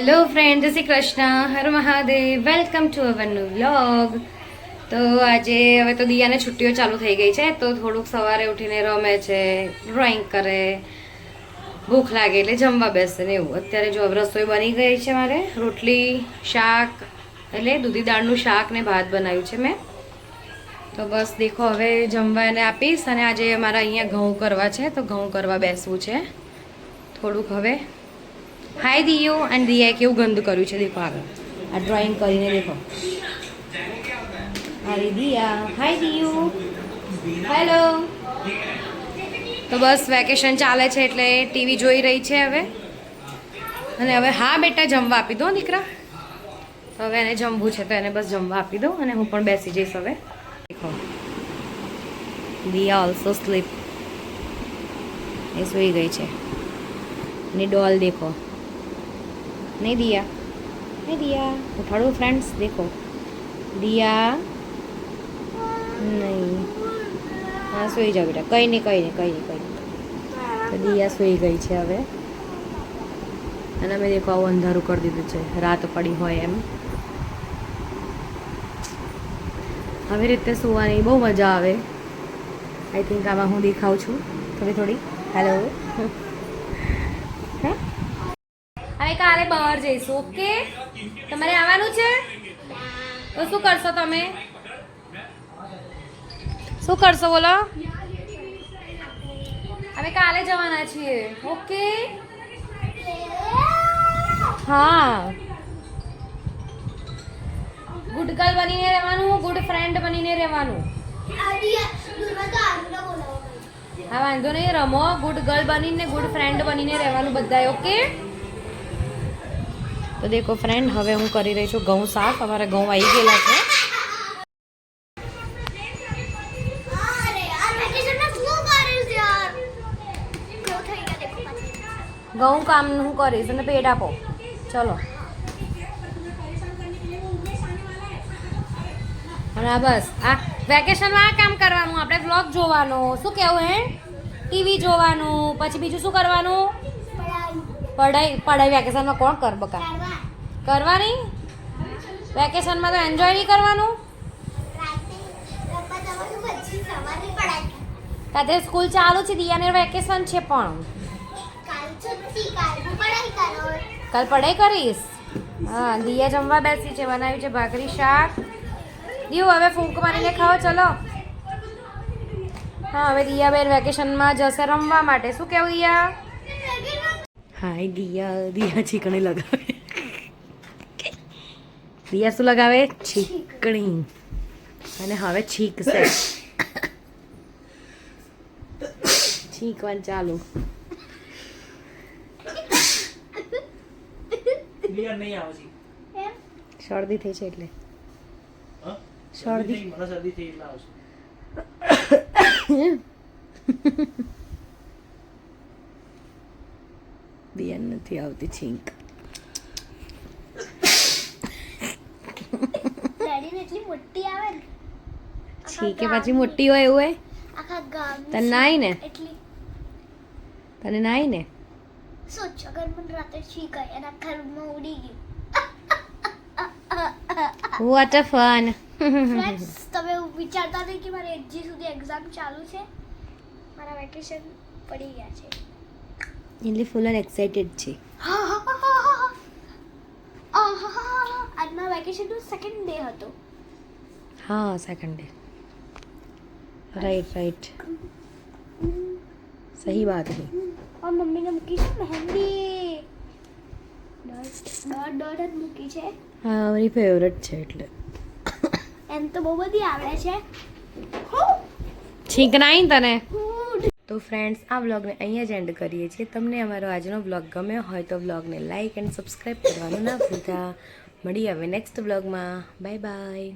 Hello friend, Jai Shri Krishna, Har Mahadev, welcome to our new vlog. તો આજે હવે તો દિયાને છુટ્ટીઓ ચાલુ થઈ ગઈ છે, તો થોડુંક સવારે ઉઠીને રમે છે, ડ્રોઈંગ કરે, ભૂખ લાગે એટલે જમવા બેસે ને એવું. અત્યારે જો રસોઈ બની ગઈ છે, મારે રોટલી શાક એટલે દૂધી દાળનું શાક ને ભાત બનાવ્યું છે મેં. તો બસ દેખો હવે જમવા એને આપીશ. અને આજે મારા અહીંયા ઘઉં કરવા છે, તો ઘઉં કરવા બેસવું છે થોડુંક હવે. હાય દિયો. અને દિયાએ કેવું ગંદુ કર્યું છે દેખો, આગળ આ ડ્રોઈંગ કરીને દેખો. હાય દિયા, હાય દિયો, હેલો. તો બસ વેકેશન ચાલે છે એટલે ટીવી જોઈ રહી છે હવે. અને હવે હા બેટા જમવા આપી દો દીકરા. તો હવે એને જમવું છે તો એને બસ જમવા આપી દો અને હું પણ બેસી જઈશ હવે. દેખો દિયા ઓલ્સો સ્લીપ, એ સૂઈ ગઈ છે. એની ડોલ દેખો. नहीं दिया, नहीं दिया, उठाड़ो फ्रेंड्स. देखो दिया नहीं, हाँ सोई जाओ बेटा. कहीं नहीं कहीं नहीं कहीं नहीं कहीं नहीं. तो दिया सोई गई છે હવે. અને અમે દેખો આવું અંધારું કરી દીધું છે, રાત પડી હોય એમ. આવી રીતે સુવાની બહુ મજા આવે. આઈ થિંક આમાં હું દેખાઉં છું થોડી થોડી. હેલો. હવે કાલે બહાર જઈશું, ઓકે? તમારે આવવાનું છે તો શું કરશો તમે? શું કરશો બોલો? હવે કાલે જવાના છીએ, ઓકે? હા, ગુડ ગર્લ બનીને રહેવાનું, ગુડ ફ્રેન્ડ બનીને રહેવાનું. હા વાંધો નહીં, રમો. ગુડ ગર્લ બનીને ગુડ ફ્રેન્ડ બનીને રહેવાનું બધાએ, ઓકે? તો દેખો ફ્રેન્ડ, હવે હું કરી રહી છું ઘઉં સાફ. અમારા ઘઉં આવી ગયેલા છે. ઘઉં કામ હું કરીશ અને પેટ આપો. ચલો. અને આ બસ આ વેકેશનમાં આ કામ કરવાનું, આપણે વ્લોગ જોવાનો. શું કહેવું હે? ટીવી જોવાનું. પછી બીજું શું કરવાનું? પઢાઈ વેકેશનમાં કોણ કર બકા? કરવાની. વેકેશનમાં તો એન્જોય નહીં કરવાનું. તારે સ્કૂલ ચાલુ છે, દિયાને વેકેશન છે પણ કાલ પઢાઈ કરીશ. હા, દિયા જમવા બેસી છે, બનાવ્યું છે ભાખરી શાક. દિયું હવે ફૂંક મારીને ખાઓ. ચલો. હા, હવે દિયા બેન વેકેશનમાં જશે રમવા માટે. શું કેવું દિયા? હાય દિયા. દિયા ચીકણી લગાવે. દિયા શું લગાવે? ચીકણી. અને હવે છીકશે. છીકવાનું ચાલુ. શરદી થઈ છે એટલે. શરદી દિયા નથી આવતી છીંક. છીંકે પાછી મોટી હોય એવું હોય. તને નાઈ ને, તને નાઈ ને. સોચ અગર મને રાતે છીંક આવી અને આખા રૂમમાં ઉડી ગયું. What a fun. ફ્રેન્ડ્સ, તમે વિચારતા નહીં કે મારી 1 સુધી એક્ઝામ ચાલુ છે. મારા વેકેશન પડી ગયા છે એટલે ફૂલ એક્સાઇટેડ છે. આજના વેકેશનનો સેકન્ડ ડે હતો. હા, સેકન્ડ ડે. રાઈટ રાઈટ, સહી બાત है. और મમ્મીને મૂકી છે મહેંદી. ડોટ જ મૂકી છે. હા, મારી ફેવરેટ છે એટલે. એમ તો બહુ બધી આવડે છે. છીંક નાઈ તને. તો ફ્રેન્ડ્સ, આ વ્લોગને અહીંયા જ એન્ડ કરીએ છીએ. તમને અમારો આજનો વ્લોગ ગમ્યો હોય તો વ્લોગને લાઇક એન્ડ સબસ્ક્રાઈબ કરવાનું ના ભૂલતા. મળીએ હવે નેક્સ્ટ વ્લોગમાં. Bye bye.